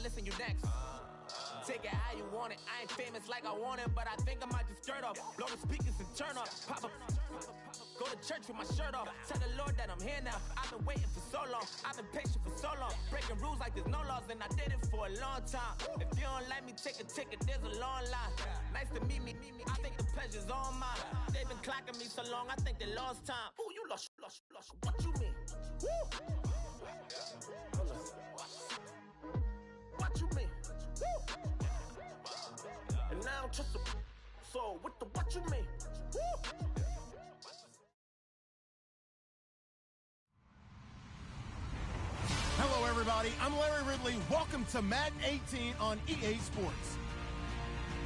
listen, you next. Take it how you want it. I ain't famous like I want it, but I think I might just stir up. Blow the speakers and turn up. Pop up. Go to church with my shirt off. Tell the Lord that I'm here now. I've been waiting for so long. I've been patient for so long. Breaking rules like there's no laws, and I did it for a long time. If you don't like me, take a ticket. There's a long line. Nice to meet me. I think the pleasure's all mine. They've been clocking me so long, I think they lost time. Ooh, you lost. What you mean? Woo! What you mean? Woo! And now I'm just a so what you mean? Woo! Hello, everybody. I'm Larry Ridley. Welcome to Madden 18 on EA Sports.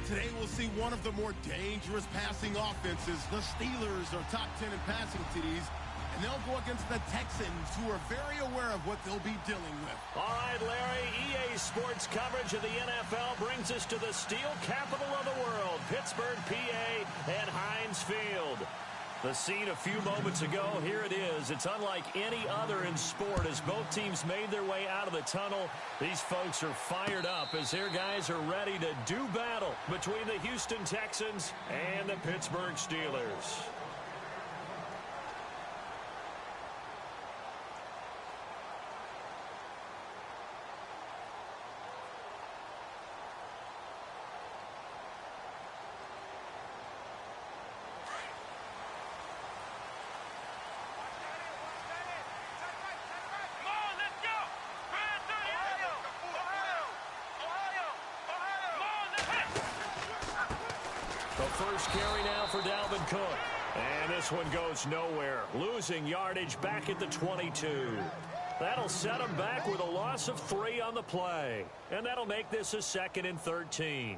Today, we'll see one of the more dangerous passing offenses. The Steelers are top 10 in passing TDs, and they'll go against the Texans, who are very aware of what they'll be dealing with. All right, Larry, EA Sports coverage of the NFL brings us to the steel capital of the world, Pittsburgh, PA, and Heinz Field. The scene a few moments ago, here it is. It's unlike any other in sport as both teams made their way out of the tunnel. These folks are fired up as their guys are ready to do battle between the Houston Texans and the Pittsburgh Steelers. First carry now for Dalvin Cook. And this one goes nowhere. Losing yardage back at the 22. That'll set him back with a loss of 3 on the play. And that'll make this a 2nd and 13.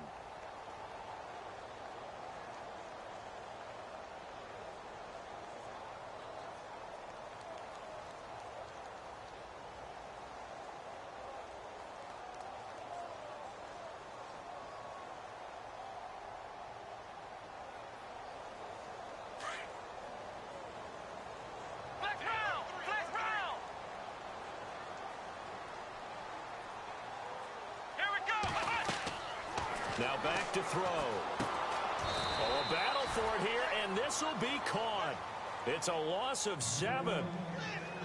Now back to throw. Oh, a battle for it here, and this will be caught. It's a loss of 7.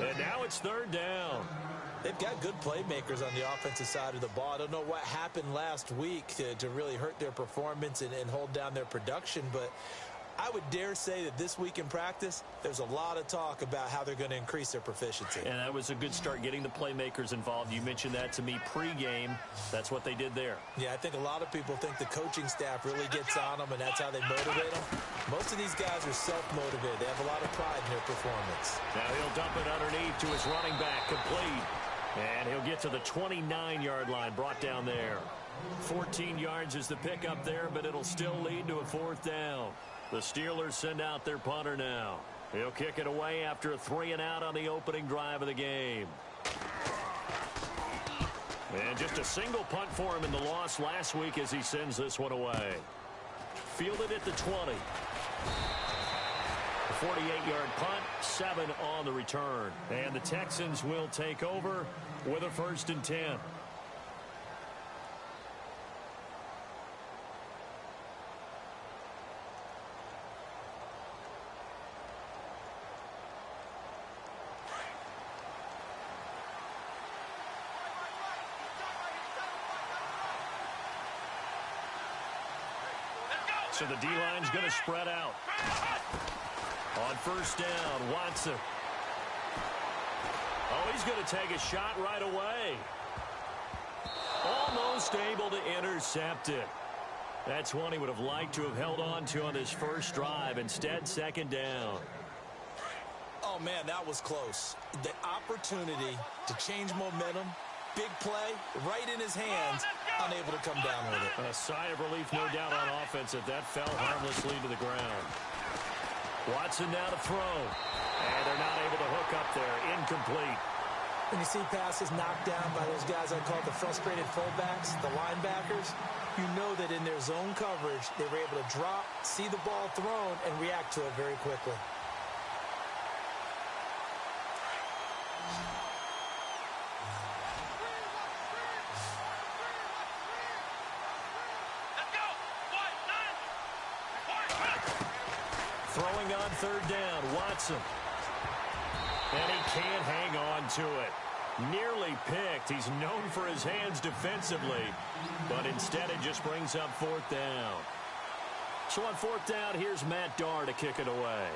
And now it's 3rd down. They've got good playmakers on the offensive side of the ball. I don't know what happened last week to really hurt their performance and hold down their production, but I would dare say that this week in practice, there's a lot of talk about how they're going to increase their proficiency. And that was a good start, getting the playmakers involved. You mentioned that to me pregame. That's what they did there. Yeah, I think a lot of people think the coaching staff really gets on them, and that's how they motivate them. Most of these guys are self-motivated. They have a lot of pride in their performance. Now he'll dump it underneath to his running back, complete. And he'll get to the 29-yard line, brought down there. 14 yards is the pickup there, but it'll still lead to a 4th down. The Steelers send out their punter now. He'll kick it away after a 3-and-out on the opening drive of the game. And just a single punt for him in the loss last week as he sends this one away. Fielded at the 20. A 48-yard punt, 7 on the return. And the Texans will take over with a 1st and 10. So the D-line's going to spread out. On 1st down, Watson. Oh, he's going to take a shot right away. Almost able to intercept it. That's one he would have liked to have held on to on his first drive. Instead, 2nd down. Oh, man, that was close. The opportunity to change momentum, big play, right in his hands, unable to come down with it. A sigh of relief, no doubt, on offense that fell harmlessly to the ground. Watson now to throw. And they're not able to hook up there. Incomplete. When you see passes knocked down by those guys I call the frustrated fullbacks, the linebackers, you know that in their zone coverage, they were able to drop, see the ball thrown, and react to it very quickly. Throwing on third down, Watson. And he can't hang on to it. Nearly picked. He's known for his hands defensively, but instead it just brings up fourth down. So on fourth down, here's Matt Darr to kick it away.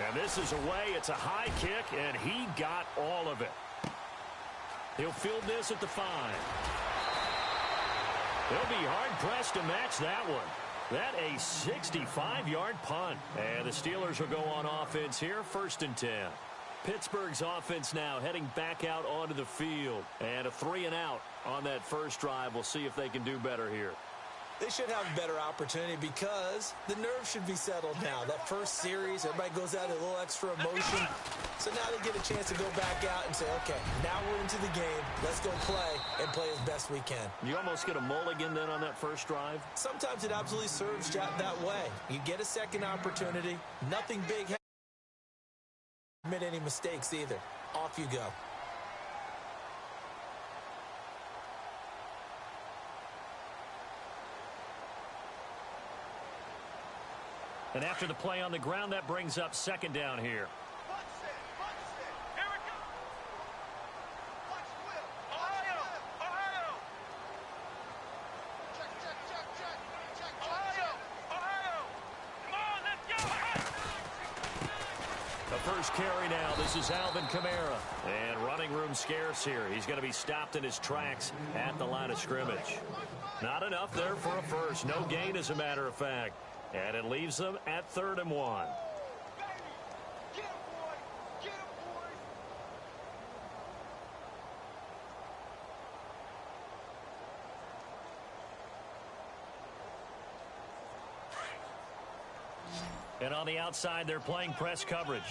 And this is away. It's a high kick, and he got all of it. He'll field this at the 5. He'll be hard-pressed to match that one. That a 65-yard punt. And the Steelers will go on offense here, 1st and 10. Pittsburgh's offense now heading back out onto the field. And a 3-and-out on that first drive. We'll see if they can do better here. They should have a better opportunity because the nerves should be settled now. That first series, everybody goes out with a little extra emotion. So now they get a chance to go back out and say, okay, now we're into the game. Let's go play and play as best we can. You almost get a mulligan then on that first drive? Sometimes it absolutely serves that way. You get a second opportunity. Nothing big. Admit any mistakes either. Off you go. And after the play on the ground, that brings up 2nd down here. The first carry now. This is Alvin Kamara. And running room scarce here. He's going to be stopped in his tracks at the line of scrimmage. Not enough there for a first. No gain, as a matter of fact. And it leaves them at 3rd and 1. And on the outside, they're playing press coverage.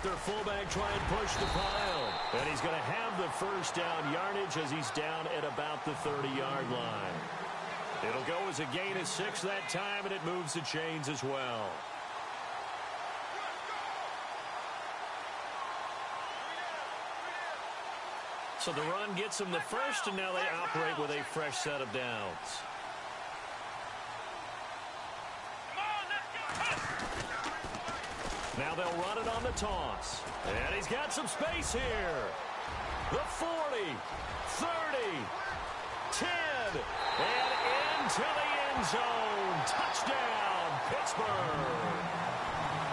Their fullback try and push the pile. And he's going to have the first down yardage as he's down at about the 30-yard line. It'll go as a gain of 6 that time, and it moves the chains as well. So the run gets them the first, and now they operate with a fresh set of downs. Now they'll run it on the toss. And he's got some space here. The 40, 30, 10, and into the end zone. Touchdown, Pittsburgh.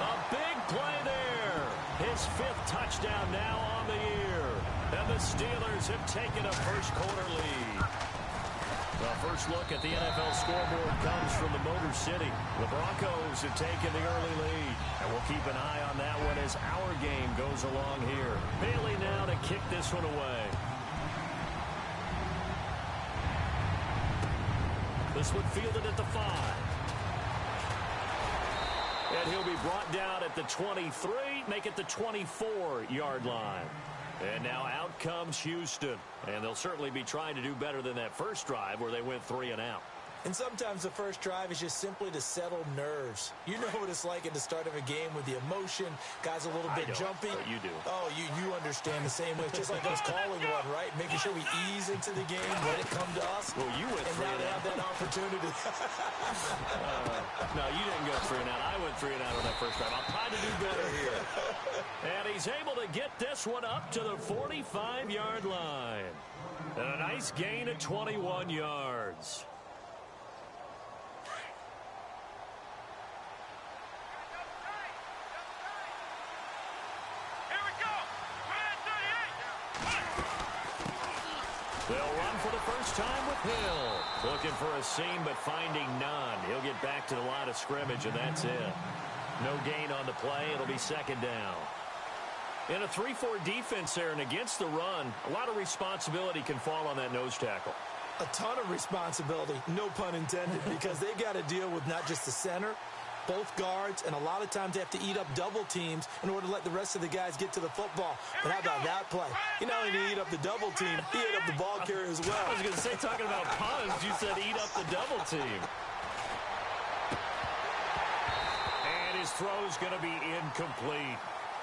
A big play there. His 5th touchdown now on the year. And the Steelers have taken a first-quarter lead. The first look at the NFL scoreboard comes from the Motor City. The Broncos have taken the early lead. And we'll keep an eye on that one as our game goes along here. Bailey now to kick this one away. This one fielded at the 5. And he'll be brought down at the 23, make it the 24-yard line. And now out comes Houston. And they'll certainly be trying to do better than that first drive where they went 3-and-out. And sometimes the first drive is just simply to settle nerves. You know what it's like at the start of a game with the emotion. Guys a little bit jumpy. But you do. Oh, you understand the same way. It's just like us calling one, right? Making sure we ease into the game, let it come to us. Well, you went 3-and-out. And now they have that opportunity. No, you didn't go 3-and-out. I went 3-and-out on that first drive. I'll try to do better here. And he's able to get this one up to the 45-yard line. And a nice gain of 21 yards. They'll run for the first time with Hill. Looking for a seam, but finding none. He'll get back to the line of scrimmage, and that's it. No gain on the play. It'll be 2nd down. In a 3-4 defense there, and against the run, a lot of responsibility can fall on that nose tackle. A ton of responsibility, no pun intended, because they've got to deal with not just the center, both guards, and a lot of times they have to eat up double teams in order to let the rest of the guys get to the football. But how about that play? You not only eat up the double team, he ate up the ball carrier as well. I was going to say, talking about puns, you said eat up the double team. And his throw's going to be incomplete.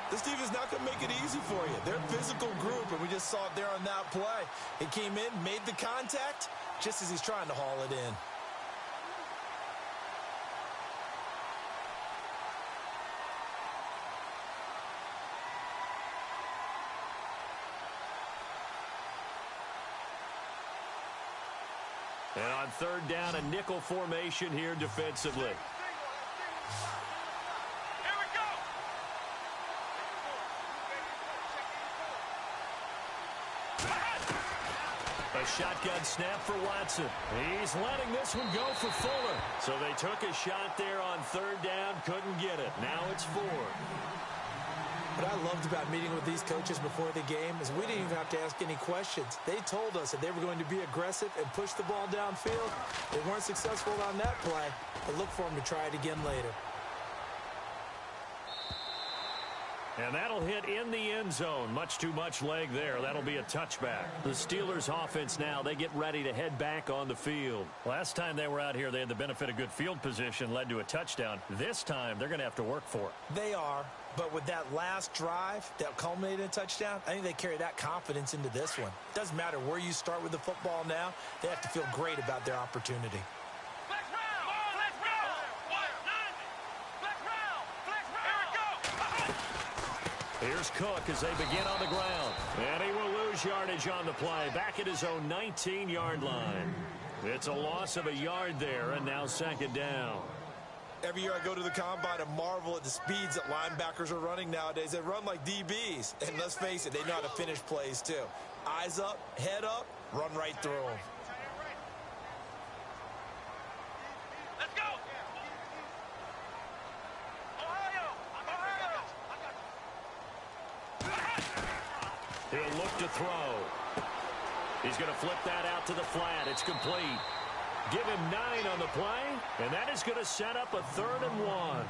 This defense is not going to make it easy for you. They're a physical group, and we just saw it there on that play. He came in, made the contact, just as he's trying to haul it in. And on third down, a nickel formation here defensively. A shotgun snap for Watson. He's letting this one go for Fuller. So they took a shot there on third down, couldn't get it. Now it's fourth. What I loved about meeting with these coaches before the game is we didn't even have to ask any questions. They told us that they were going to be aggressive and push the ball downfield. They weren't successful on that play, but look for them to try it again later. And that'll hit in the end zone. Much too much leg there. That'll be a touchback. The Steelers offense now, they get ready to head back on the field. Last time they were out here, they had the benefit of good field position, led to a touchdown. This time, they're going to have to work for it. They are, but with that last drive that culminated in a touchdown, I think they carry that confidence into this one. It doesn't matter where you start with the football now. They have to feel great about their opportunity. Here's Cook as they begin on the ground. And he will lose yardage on the play. Back at his own 19-yard line. It's a loss of a yard there, and now second down. Every year I go to the combine and marvel at the speeds that linebackers are running nowadays. They run like DBs. And let's face it, they know how to finish plays too. Eyes up, head up, run right through them. He'll look to throw. He's going to flip that out to the flat. It's complete. Give him 9 on the play, and that is going to set up a 3rd and 1.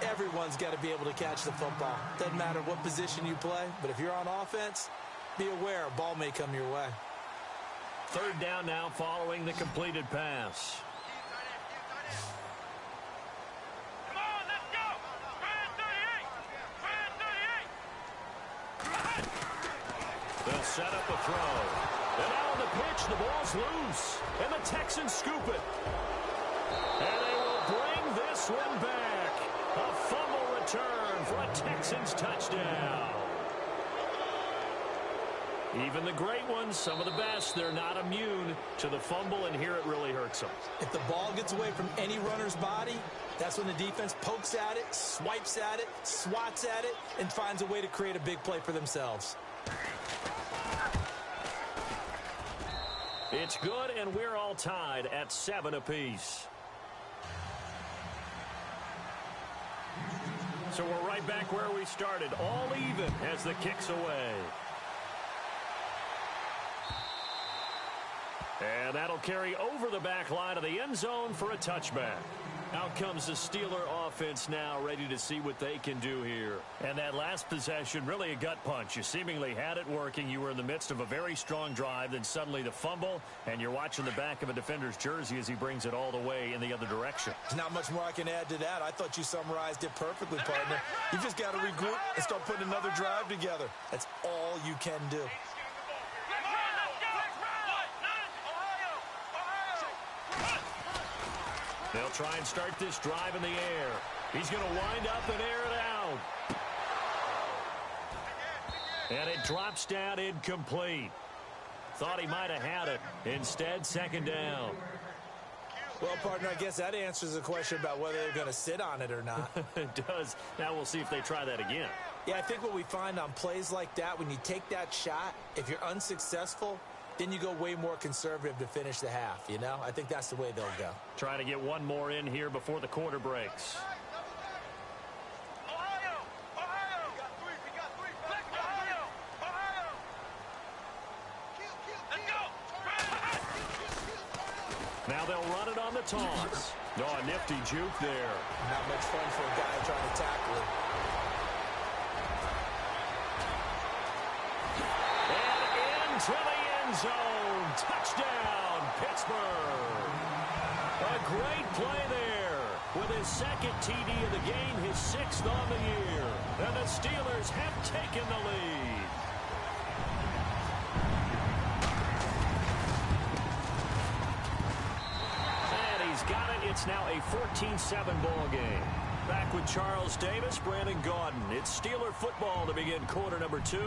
Everyone's got to be able to catch the football. Doesn't matter what position you play, but if you're on offense, be aware a ball may come your way. Third down now following the completed pass. They'll set up a throw. And out on the pitch, the ball's loose. And the Texans scoop it. And they will bring this one back. A fumble return for a Texans touchdown. Even the great ones, some of the best, they're not immune to the fumble, and here it really hurts them. If the ball gets away from any runner's body, that's when the defense pokes at it, swipes at it, swats at it, and finds a way to create a big play for themselves. It's good, and we're all tied at 7 apiece. So we're right back where we started, all even as the kick's away. And that'll carry over the back line of the end zone for a touchback. Out comes the Steeler offense now, ready to see what they can do here. And that last possession, really a gut punch. You seemingly had it working. You were in the midst of a very strong drive, then suddenly the fumble, and you're watching the back of a defender's jersey as he brings it all the way in the other direction. There's not much more I can add to that. I thought you summarized it perfectly, partner. You just got to regroup and start putting another drive together. That's all you can do. They'll try and start this drive in the air. He's going to wind up and air it out. And it drops down incomplete. Thought he might have had it. Instead, second down. Well, partner, I guess that answers the question about whether they're going to sit on it or not. It does. Now we'll see if they try that again. Yeah, I think what we find on plays like that, when you take that shot, if you're unsuccessful, then you go way more conservative to finish the half, you know? I think that's the way they'll go. Trying to get one more in here before the quarter breaks. Now they'll run it on the toss. No, a nifty juke there. Not much fun for a guy trying to tackle it. And into the end zone. Touchdown, Pittsburgh. A great play there. with his second TD of the game, his 6th on the year. And the Steelers have taken the lead. And he's got it. It's now a 14-7 ball game. Back with Charles Davis, Brandon Gaudin. It's Steeler football to begin quarter number 2,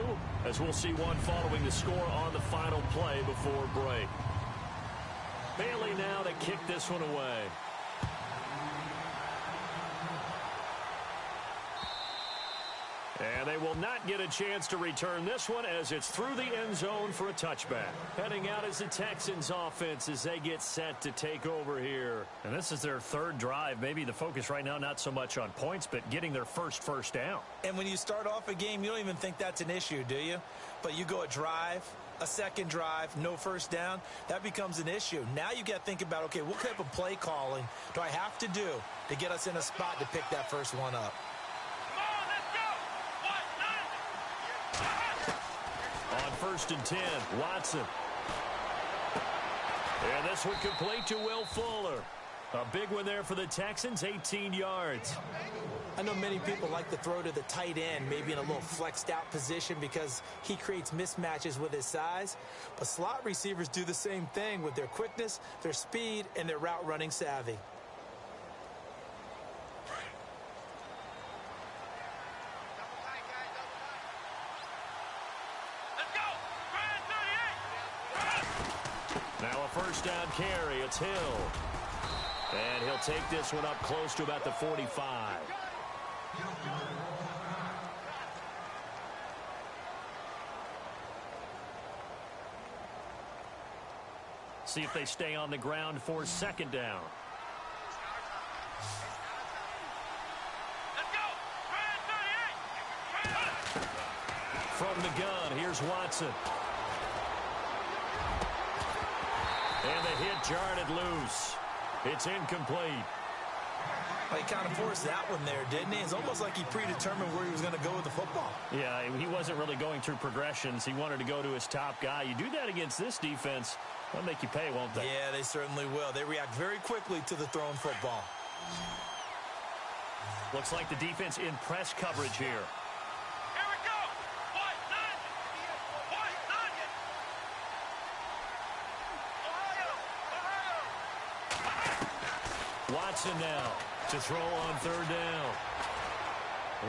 as we'll see one following the score on the final play before break. Bailey now to kick this one away. And they will not get a chance to return this one as it's through the end zone for a touchback. Heading out is the Texans offense as they get set to take over here. And this is their 3rd drive. Maybe the focus right now not so much on points, but getting their first down. And when you start off a game, you don't even think that's an issue, do you? But you go a drive, a second drive, no first down, that becomes an issue. Now you got to think about, okay, what type of play calling do I have to do to get us in a spot to pick that first one up? On 1st and 10, Watson. And this one complete to Will Fuller. A big one there for the Texans, 18 yards. I know many people like to throw to the tight end, maybe in a little flexed out position because he creates mismatches with his size. But slot receivers do the same thing with their quickness, their speed, and their route running savvy. Now a first down carry. It's Hill. And he'll take this one up close to about the 45. See if they stay on the ground for 2nd down. From the gun, here's Watson. And the hit jarred it loose. It's incomplete. Well, he kind of forced that one there, didn't he? It's almost like he predetermined where he was going to go with the football. Yeah, he wasn't really going through progressions. He wanted to go to his top guy. You do that against this defense, they'll make you pay, won't they? Yeah, they certainly will. They react very quickly to the thrown football. Looks like the defense in press coverage here. Watson now to throw on 3rd down.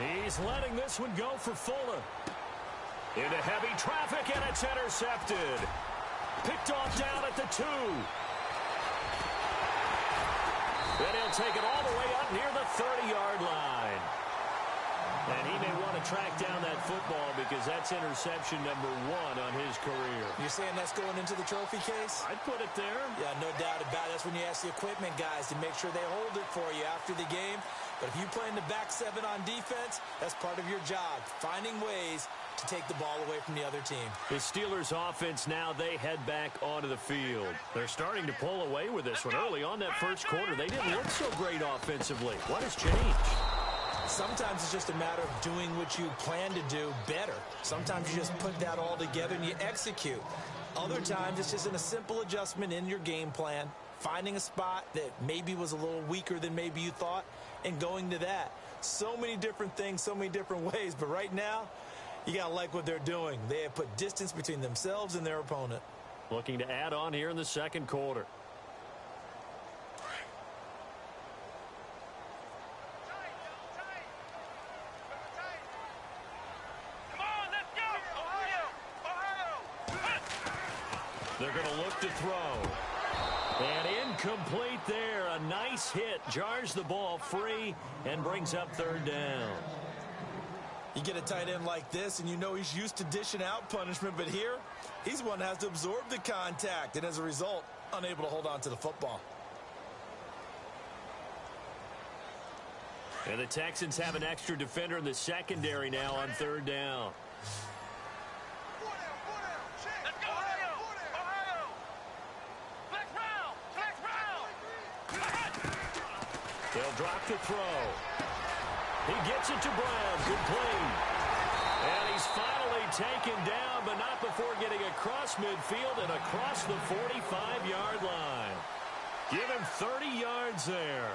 He's letting this one go for Fuller. Into heavy traffic, and it's intercepted. Picked off down at the 2. Then he'll take it all the way up near the 30-yard line. And he may want to track down that football because that's interception number 1 on his career. You're saying that's going into the trophy case? I'd put it there. Yeah, no doubt about it. That's when you ask the equipment guys to make sure they hold it for you after the game. But if you play in the back 7 on defense, that's part of your job, finding ways to take the ball away from the other team. The Steelers offense now, they head back onto the field. They're starting to pull away with this one. Early on that first quarter, they didn't look so great offensively. What has changed? Sometimes it's just a matter of doing what you plan to do better. Sometimes you just put that all together and you execute. Other times it's just in a simple adjustment in your game plan, finding a spot that maybe was a little weaker than maybe you thought, and going to that. So many different things, so many different ways, but right now, you got to like what they're doing. They have put distance between themselves and their opponent. Looking to add on here in the 2nd quarter. They're going to look to throw. And incomplete there. A nice hit. Jars the ball free and brings up 3rd down. You get a tight end like this, and you know he's used to dishing out punishment, but here, he's one that has to absorb the contact, and as a result, unable to hold on to the football. And the Texans have an extra defender in the secondary now on 3rd down. They'll drop the throw. He gets it to Brown. Complete. And he's finally taken down, but not before getting across midfield and across the 45-yard line. Give him 30 yards there.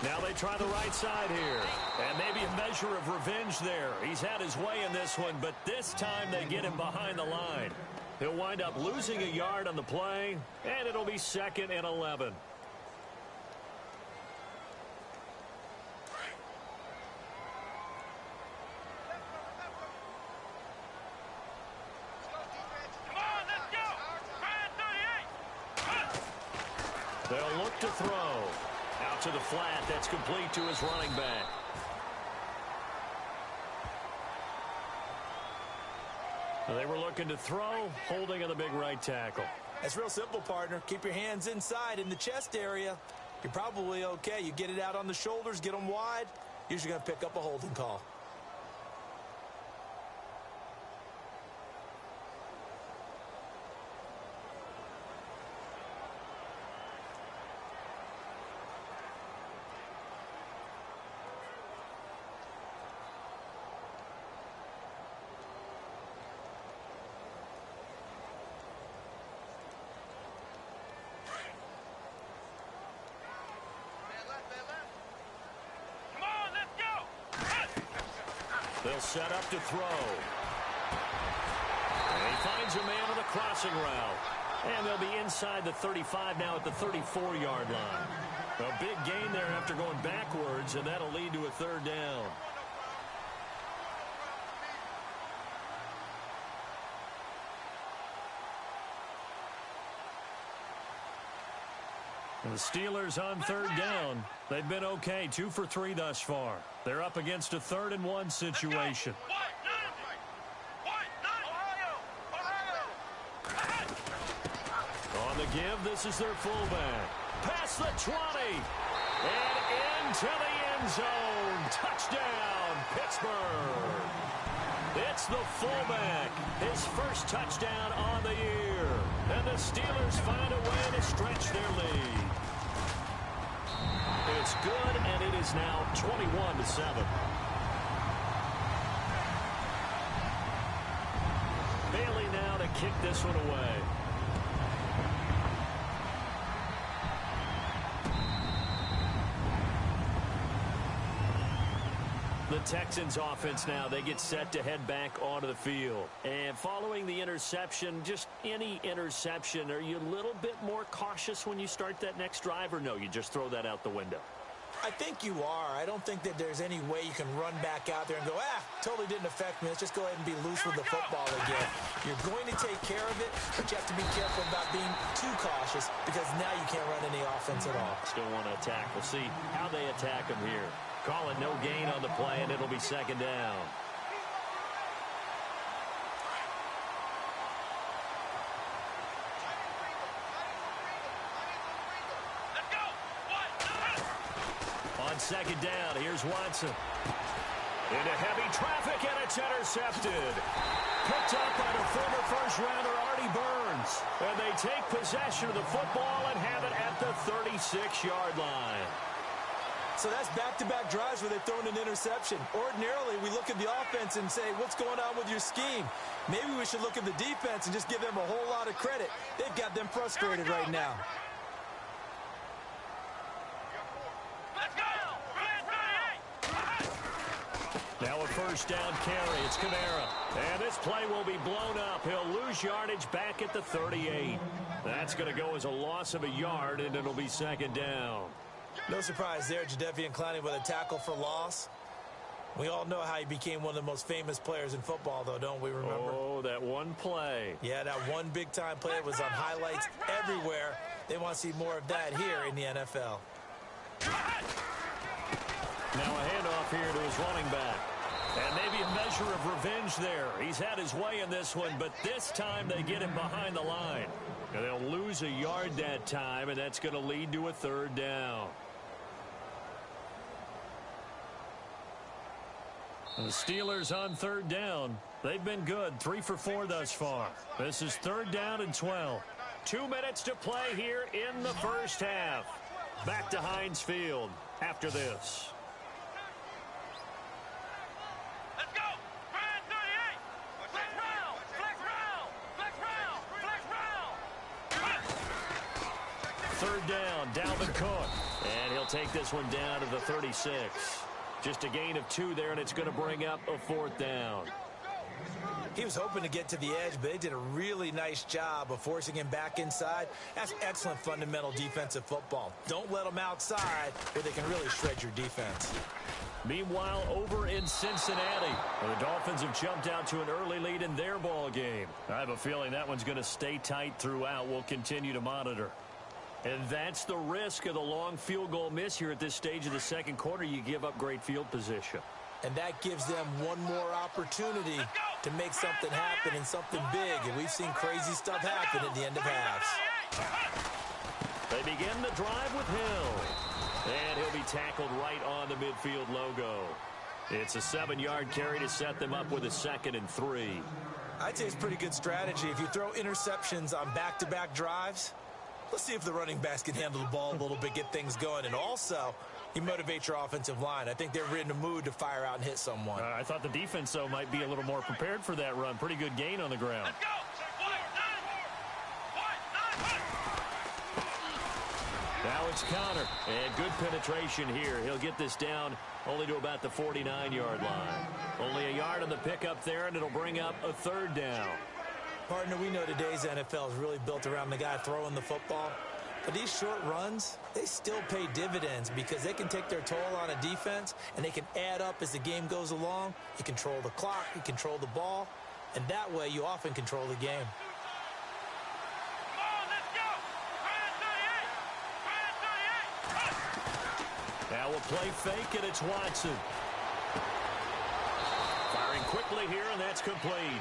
Now they try the right side here. And maybe a measure of revenge there. He's had his way in this one, but this time they get him behind the line. He'll wind up losing a yard on the play, and it'll be 2nd and 11. They'll look to throw. Out to the flat. That's complete to his running back. They were looking to throw, holding on the big right tackle. That's real simple, partner. Keep your hands inside in the chest area. You're probably okay. You get it out on the shoulders, get them wide. Usually going to pick up a holding call. They'll set up to throw. And he finds a man on the crossing route. And they'll be inside the 35 now at the 34-yard line. A big gain there after going backwards, and that'll lead to a 3rd down. And the Steelers on 3rd down. They've been okay, 2 for 3 thus far. They're up against a 3rd and 1 situation. On the give, this is their fullback. Past the 20. And into the end zone. Touchdown, Pittsburgh. It's the fullback. His first touchdown on the year. And the Steelers find a way to stretch their lead. It's good, and it is now 21-7. Bailey now to kick this one away. The Texans offense now, they get set to head back onto the field. And following the interception, just any interception, are you a little bit more cautious when you start that next drive, or no, you just throw that out the window? I think you are. I don't think that there's any way you can run back out there and go, totally didn't affect me. Let's just go ahead and be loose with the football again. You're going to take care of it, but you have to be careful about being too cautious because now you can't run any offense at all. Still want to attack. We'll see how they attack them here. Call it no gain on the play, and it'll be 2nd down. On 2nd down, here's Watson. Into heavy traffic, and it's intercepted. Picked up by the former first-rounder Artie Burns. And they take possession of the football and have it at the 36-yard line. So that's back-to-back drives where they've thrown an interception. Ordinarily, we look at the offense and say, what's going on with your scheme? Maybe we should look at the defense and just give them a whole lot of credit. They've got them frustrated right now. Now a first down carry. It's Kamara. And this play will be blown up. He'll lose yardage back at the 38. That's going to go as a loss of a yard, and it'll be 2nd down. No surprise there, Jadeveon Clowney with a tackle for loss. We all know how he became one of the most famous players in football, though, don't we remember? Oh, that one play. Yeah, that one big-time play was on highlights everywhere. They want to see more of that here in the NFL. Now a handoff here to his running back. And maybe a measure of revenge there. He's had his way in this one, but this time they get him behind the line. And they'll lose a yard that time, and that's going to lead to a 3rd down. The Steelers on 3rd down. They've been good, 3 for 4 thus far. This is 3rd down and 12. 2 minutes to play here in the first half. Back to Heinz Field after this. Let's go! 3rd down, Dalvin Cook. And he'll take this one down to the 36. Just a gain of 2 there, and it's going to bring up a 4th down. He was hoping to get to the edge, but they did a really nice job of forcing him back inside. That's excellent fundamental defensive football. Don't let them outside where they can really shred your defense. Meanwhile, over in Cincinnati, the Dolphins have jumped out to an early lead in their ball game. I have a feeling that one's going to stay tight throughout. We'll continue to monitor. And that's the risk of the long field goal miss here at this stage of the second quarter. You give up great field position. And that gives them one more opportunity to make something happen and something big. And we've seen crazy stuff happen at the end of halves. They begin the drive with Hill. And he'll be tackled right on the midfield logo. It's a 7-yard carry to set them up with a 2nd and 3. I'd say it's pretty good strategy. If you throw interceptions on back-to-back drives, let's see if the running backs can handle the ball a little bit, get things going. And also, you motivate your offensive line. I think they're in the mood to fire out and hit someone. I thought the defense, though, might be a little more prepared for that run. Pretty good gain on the ground. Now it's Connor, and good penetration here. He'll get this down only to about the 49-yard line. Only a yard on the pickup there, and it'll bring up a 3rd down. Partner, we know today's NFL is really built around the guy throwing the football. But these short runs, they still pay dividends because they can take their toll on a defense, and they can add up as the game goes along. You control the clock, you control the ball, and that way you often control the game. Now we'll play fake, and it's Watson. Firing quickly here, and that's complete.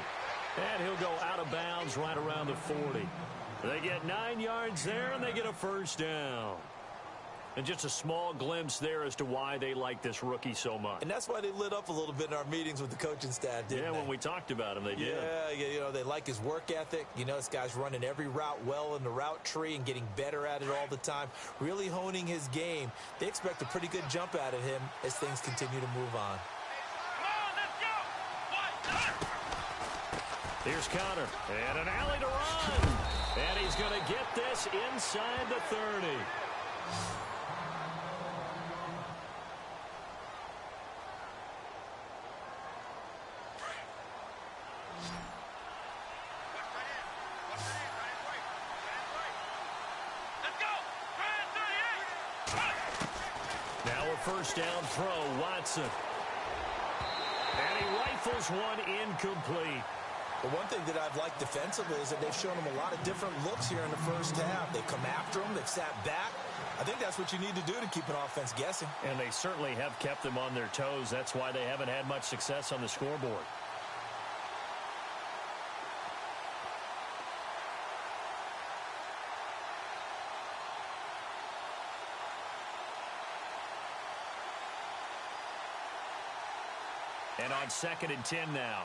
And he'll go out of bounds right around the 40. They get 9 yards there, and they get a 1st down. And just a small glimpse there as to why they like this rookie so much. And that's why they lit up a little bit in our meetings with the coaching staff, didn't they? Yeah, when we talked about him, they did. Yeah, you know, they like his work ethic. You know, this guy's running every route well in the route tree and getting better at it all the time, really honing his game. They expect a pretty good jump out of him as things continue to move on. Here's Connor, and an alley to run. And he's going to get this inside the 30. Now a 1st down throw, Watson. And he rifles one incomplete. The one thing that I've liked defensively is that they've shown them a lot of different looks here in the first half. They come after them. They've sat back. I think that's what you need to do to keep an offense guessing. And they certainly have kept them on their toes. That's why they haven't had much success on the scoreboard. And on 2nd and 10 now.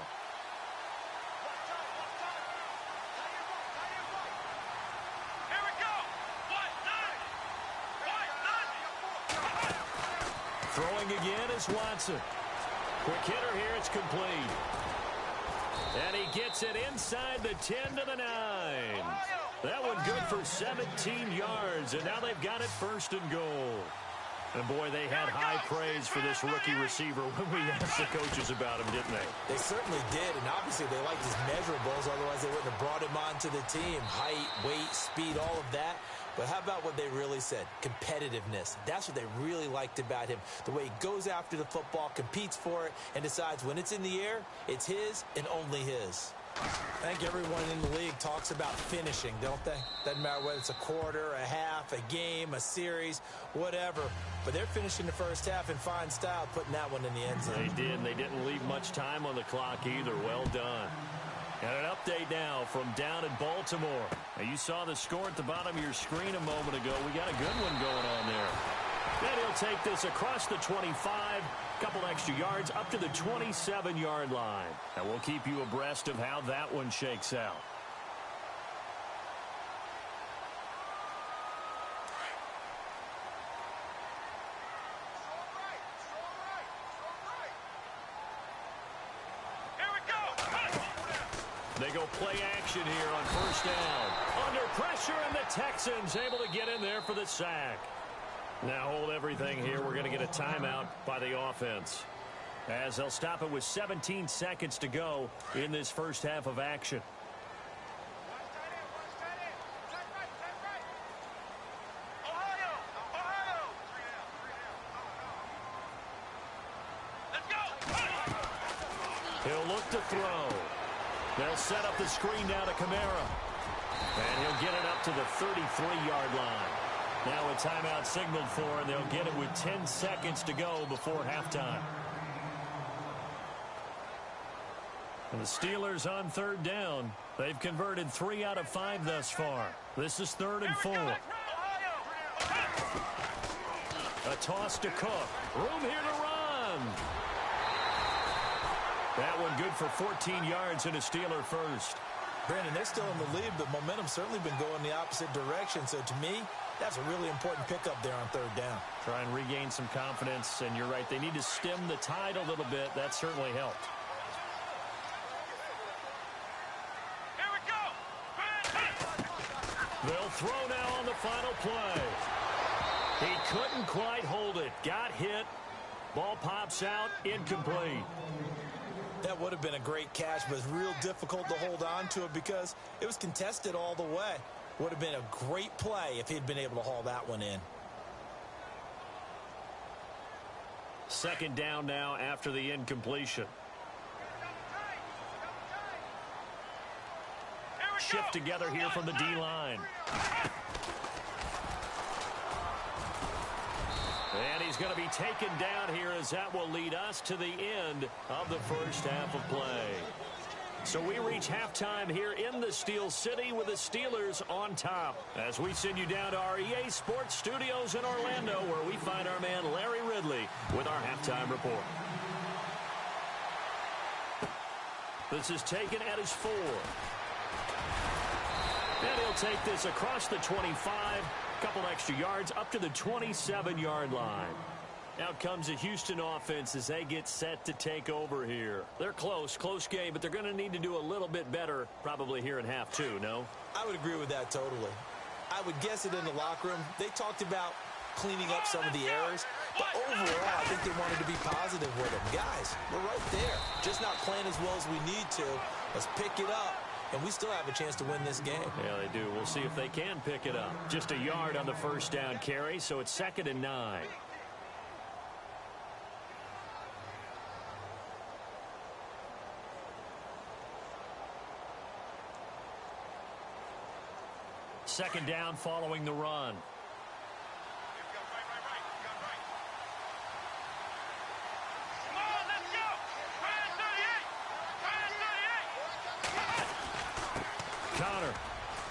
Throwing again is Watson. Quick hitter here, it's complete. And he gets it inside the 10 to the 9. That one good for 17 yards, and now they've got it 1st and goal. And, boy, they had high praise for this rookie receiver when we asked the coaches about him, didn't they? They certainly did, and obviously they liked his measurables. Otherwise, they wouldn't have brought him onto the team. Height, weight, speed, all of that. But how about what they really said? Competitiveness. That's what they really liked about him. The way he goes after the football, competes for it, and decides when it's in the air, it's his and only his. I think everyone in the league talks about finishing, don't they? Doesn't matter whether it's a quarter, a half, a game, a series, whatever. But they're finishing the first half in fine style, putting that one in the end zone. They did, and they didn't leave much time on the clock either. Well done. And an update now from down in Baltimore. Now, you saw the score at the bottom of your screen a moment ago. We got a good one going on there. Then he'll take this across the 25, couple extra yards up to the 27-yard line. And we'll keep you abreast of how that one shakes out. They go play action here on 1st down. Under pressure, and the Texans able to get in there for the sack. Now hold everything here. We're going to get a timeout by the offense, as they'll stop it with 17 seconds to go in this first half of action. He'll look to throw. They'll set up the screen now to Kamara. And he'll get it up to the 33-yard line. Now a timeout signaled for, and they'll get it with 10 seconds to go before halftime. And the Steelers on third down. They've converted 3 out of 5 thus far. This is 3rd and 4. A toss to Cook. Room here to run. That one good for 14 yards and a Steeler first. Brandon, they're still in the lead, but momentum's certainly been going the opposite direction. So to me, that's a really important pickup there on third down. Try and regain some confidence, and you're right. They need to stem the tide a little bit. That certainly helped. Here we go. They'll throw now on the final play. He couldn't quite hold it. Got hit. Ball pops out. Incomplete. That would have been a great catch, but it's real difficult to hold on to it because it was contested all the way. Would have been a great play if he'd been able to haul that one in. Second down now after the incompletion. Shift together here from the D-line. And he's going to be taken down here, as that will lead us to the end of the first half of play. So we reach halftime here in the Steel City with the Steelers on top, as we send you down to our EA Sports Studios in Orlando, where we find our man Larry Ridley with our halftime report. This is taken at his 4. And he'll take this across the 25. Couple extra yards up to the 27-yard line. Out comes the Houston offense as they get set to take over here. They're close game, but they're going to need to do a little bit better probably here in half 2, no? I would agree with that totally. I would guess it in the locker room. They talked about cleaning up some of the errors, but overall, I think they wanted to be positive with them. Guys, we're right there. Just not playing as well as we need to. Let's pick it up. And we still have a chance to win this game. Yeah, they do. We'll see if they can pick it up. Just a yard on the first down carry, so it's 2nd and 9. Second down following the run.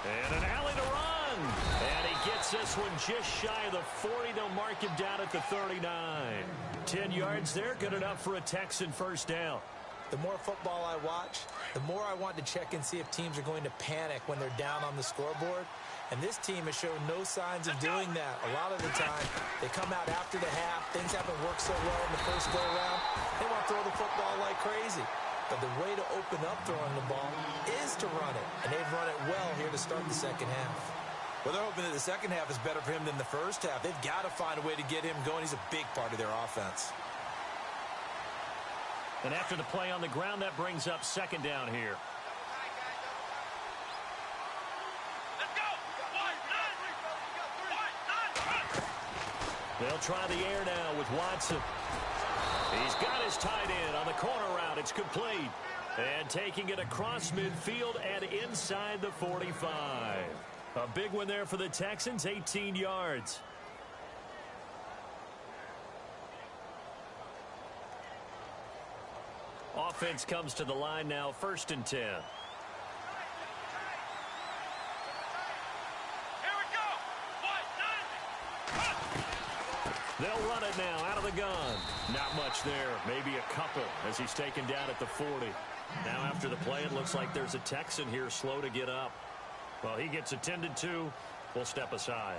And an alley to run. And he gets this one just shy of the 40. They'll mark him down at the 39. 10 yards there, good enough for a Texan first down. The more football I watch, the more I want to check and see if teams are going to panic when they're down on the scoreboard. And this team has shown no signs of doing that. A lot of the time, they come out after the half. Things haven't worked so well in the first go-around. They want to throw the football like crazy. But the way to open up throwing the ball is to run it. And they've run it well here to start the second half. Well, they're hoping that the second half is better for him than the first half. They've got to find a way to get him going. He's a big part of their offense. And after the play on the ground, that brings up second down here. They'll try the air now with Watson. He's got his tight end on the corner route. It's complete. And taking it across midfield and inside the 45. A big one there for the Texans, 18 yards. Offense comes to the line now, 1st and 10. They'll run it now out of the gun. Not much there. Maybe a couple as he's taken down at the 40. Now after the play, it looks like there's a Texan here slow to get up. Well, he gets attended to. We'll step aside.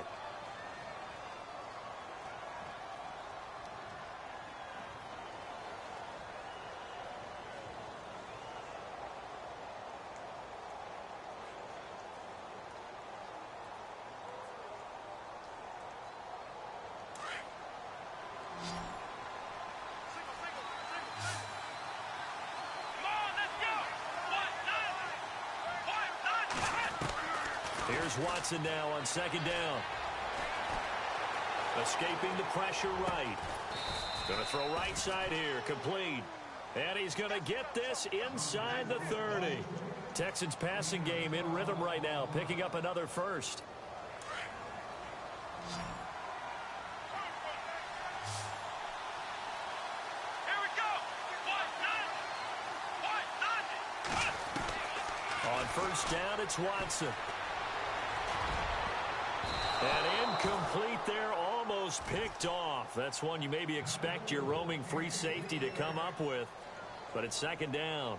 Here's Watson now on second down. Escaping the pressure right. Going to throw right side here. Complete. And he's going to get this inside the 30. Texans passing game in rhythm right now, picking up another first. Here we go. On first down, it's Watson. And incomplete there, almost picked off. That's one you maybe expect your roaming free safety to come up with. But it's second down.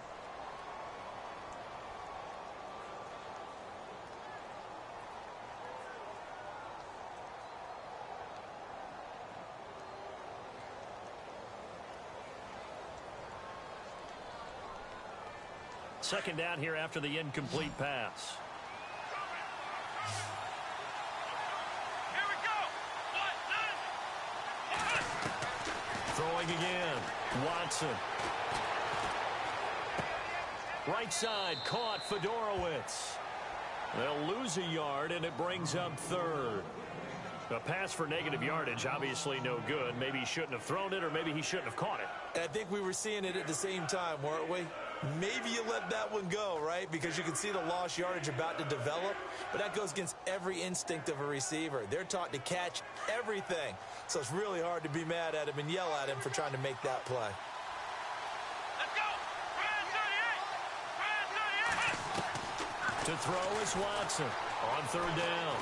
Second down here after the incomplete pass. Throwing again. Watson. Right side, caught Fedorowicz. They'll lose a yard, and it brings up third. A pass for negative yardage, obviously no good. Maybe he shouldn't have thrown it, or maybe he shouldn't have caught it. I think we were seeing it at the same time, weren't we? Maybe you let that one go, right? Because you can see the lost yardage about to develop. But that goes against every instinct of a receiver. They're taught to catch everything. So it's really hard to be mad at him and yell at him for trying to make that play. Let's go. Brand 38. To throw is Watson on third down.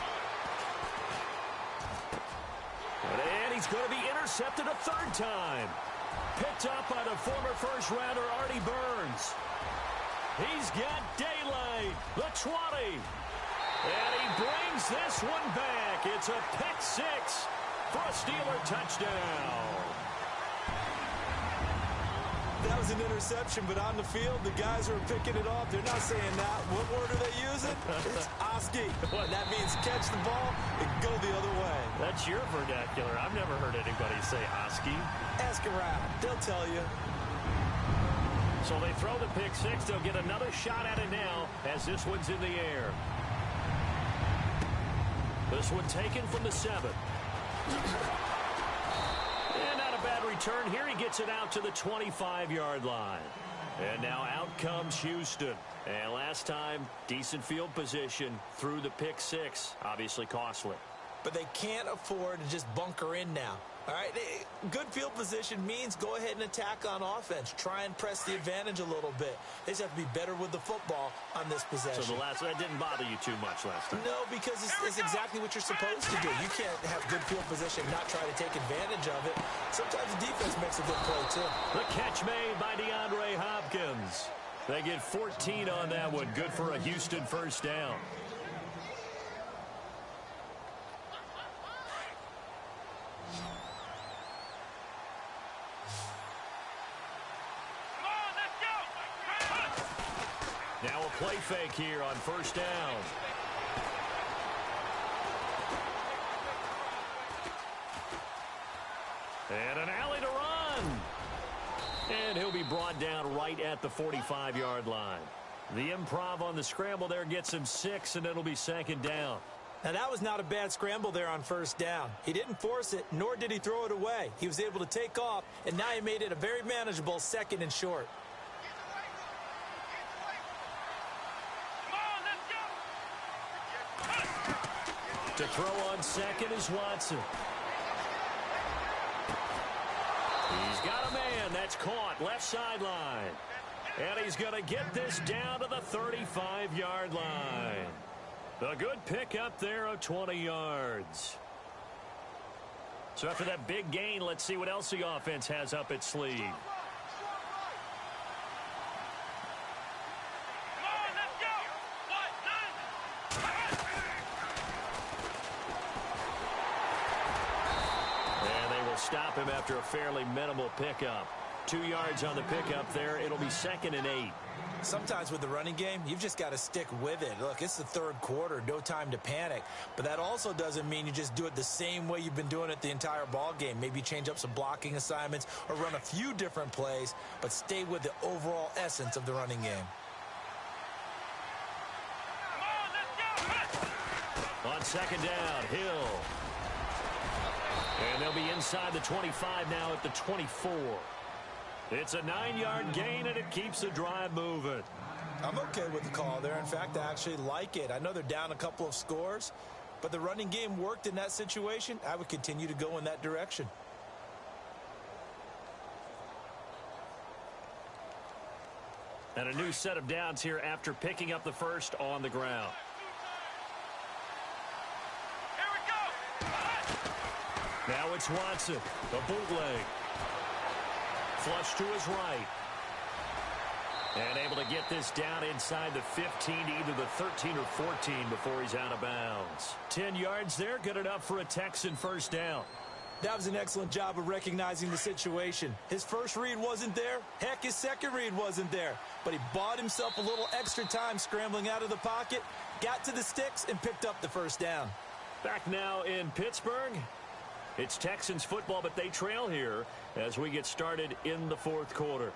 And he's going to be intercepted a third time. Picked up by the former first-rounder Artie Burns. He's got daylight, the 20. And he brings this one back. It's a pick six for a Steeler touchdown. That was an interception, but on the field, the guys who are picking it off, they're not saying that. What word are they using? It's Oski. And that means catch the ball and go the other way. That's your vernacular. I've never heard anybody say Oski. Ask around. They'll tell you. So they throw the pick six. They'll get another shot at it now as this one's in the air. This one taken from the 7. And not a bad return here. He gets it out to the 25-yard line. And now out comes Houston. And last time, decent field position through the pick six. Obviously costly. But they can't afford to just bunker in now. All right, good field position means go ahead and attack on offense. Try and press the advantage a little bit. They just have to be better with the football on this possession. So that didn't bother you too much last time? No, because it's exactly what you're supposed to do. You can't have good field position and not try to take advantage of it. Sometimes the defense makes a good play, too. The catch made by DeAndre Hopkins. They get 14 on that one. Good for a Houston first down. Now a play fake here on first down. And an alley to run. And he'll be brought down right at the 45-yard line. The improv on the scramble there gets him 6, and it'll be second down. Now, that was not a bad scramble there on first down. He didn't force it, nor did he throw it away. He was able to take off, and now he made it a very manageable second and short. To throw on second is Watson. He's got a man that's caught left sideline. And he's going to get this down to the 35-yard line. A good pickup there of 20 yards. So after that big gain, let's see what else the offense has up its sleeve. Stop him after a fairly minimal pickup. 2 yards on the pickup there. It'll be 2nd and 8. Sometimes with the running game, you've just got to stick with it. Look, it's the third quarter. No time to panic. But that also doesn't mean you just do it the same way you've been doing it the entire ball game. Maybe change up some blocking assignments or run a few different plays, but stay with the overall essence of the running game. On second down, Hill. And they'll be inside the 25 now at the 24. It's a 9-yard gain, and it keeps the drive moving. I'm okay with the call there. In fact, I actually like it. I know they're down a couple of scores, but the running game worked in that situation. I would continue to go in that direction. And a new set of downs here after picking up the first on the ground. Now it's Watson, a bootleg. Flush to his right. And able to get this down inside the 15 to either the 13 or 14 before he's out of bounds. 10 yards there, good enough for a Texan first down. That was an excellent job of recognizing the situation. His first read wasn't there. Heck, his second read wasn't there. But he bought himself a little extra time scrambling out of the pocket, got to the sticks, and picked up the first down. Back now in Pittsburgh. It's Texans football, but they trail here as we get started in the fourth quarter.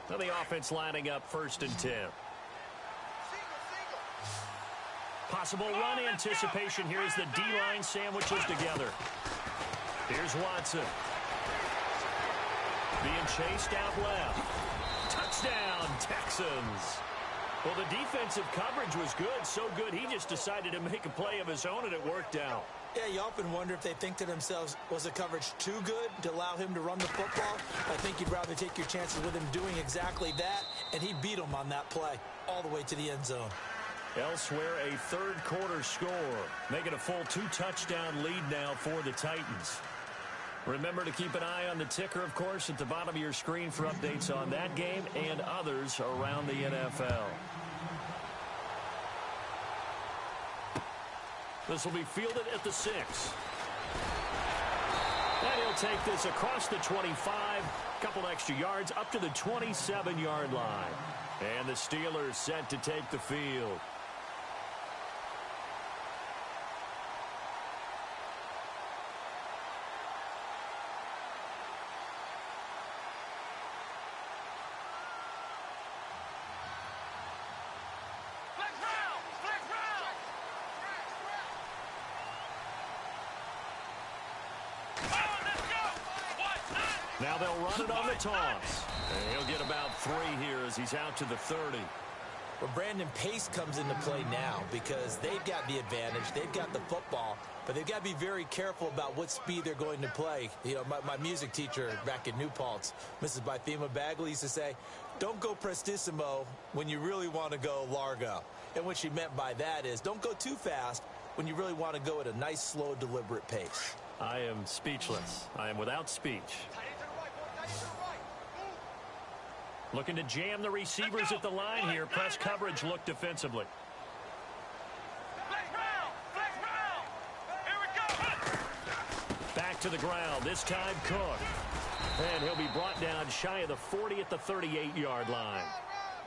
Now the offense lining up 1st and 10. Possible run anticipation here as the D-line sandwiches together. Here's Watson. Being chased out left. Touchdown, Texans. Well, the defensive coverage was good, so good he just decided to make a play of his own, and it worked out. Yeah, you often wonder if they think to themselves, was the coverage too good to allow him to run the football? I think you'd rather take your chances with him doing exactly that, and he beat him on that play all the way to the end zone. Elsewhere, a third quarter score, making a full 2-touchdown lead now for the Titans. Remember to keep an eye on the ticker, of course, at the bottom of your screen for updates on that game and others around the NFL. This will be fielded at the 6. And he'll take this across the 25, couple extra yards up to the 27-yard line. And the Steelers set to take the field. Now they'll run it on the toss. And he'll get about 3 here as he's out to the 30. Well, Brandon, pace comes into play now because they've got the advantage. They've got the football, but they've got to be very careful about what speed they're going to play. You know, my music teacher back in New Paltz, Mrs. Bythema Bagley, used to say, don't go prestissimo when you really want to go largo. And what she meant by that is don't go too fast when you really want to go at a nice, slow, deliberate pace. I am speechless. I am without speech. Looking to jam the receivers at the line here. Press coverage look defensively. Back to the ground. This time Cook. And he'll be brought down shy of the 40 at the 38-yard line.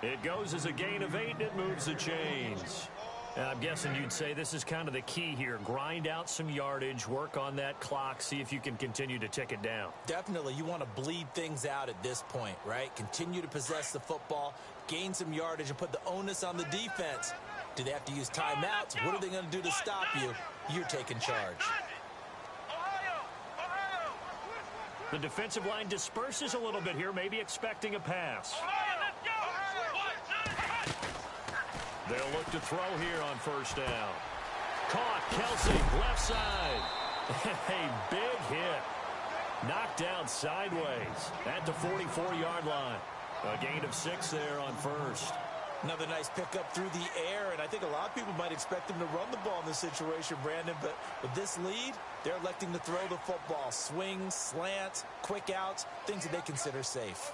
It goes as a gain of 8, and it moves the chains. And I'm guessing you'd say this is kind of the key here. Grind out some yardage, work on that clock, see if you can continue to tick it down. Definitely. You want to bleed things out at this point, right? Continue to possess the football, gain some yardage, and put the onus on the defense. Do they have to use timeouts? What are they going to do to stop you? You're taking charge. The defensive line disperses a little bit here, maybe expecting a pass. They'll look to throw here on first down. Caught, Kelsey, left side. A big hit. Knocked down sideways at the 44-yard line. A gain of 6 there on first. Another nice pickup through the air, and I think a lot of people might expect them to run the ball in this situation, Brandon, but with this lead, they're electing to throw the football. Swings, slants, quick outs, things that they consider safe.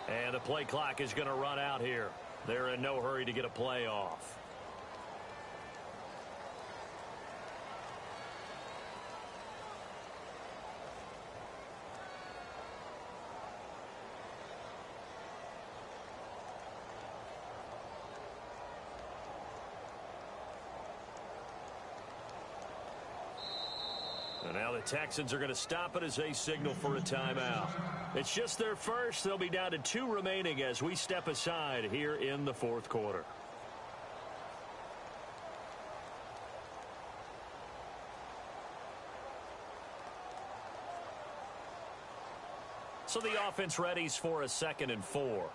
And the play clock is going to run out here. They're in no hurry to get a play off. Now the Texans are going to stop it as they signal for a timeout. It's just their first. They'll be down to 2 remaining as we step aside here in the fourth quarter. So the offense readies for a 2nd and 4.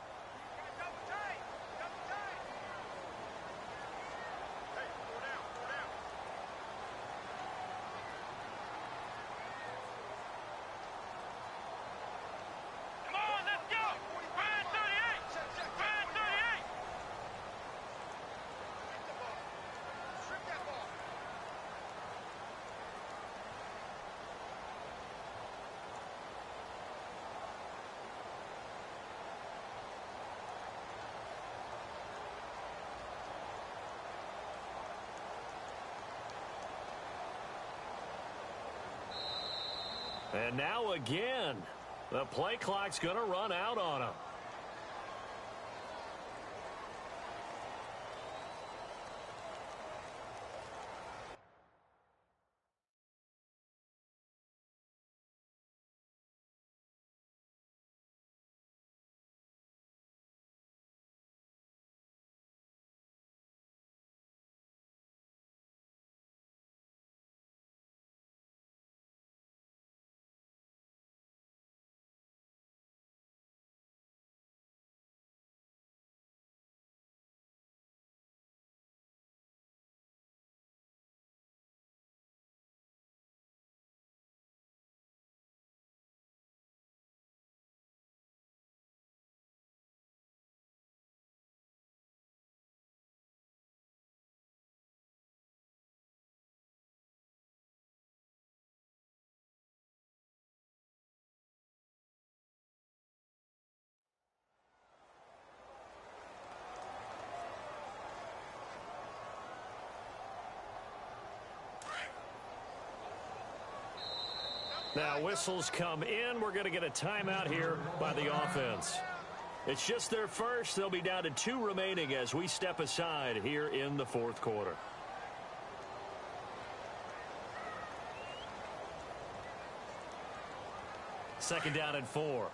And now again, the play clock's going to run out on them. Now whistles come in. We're going to get a timeout here by the offense. It's just their first. They'll be down to 2 remaining as we step aside here in the fourth quarter. Second down and 4.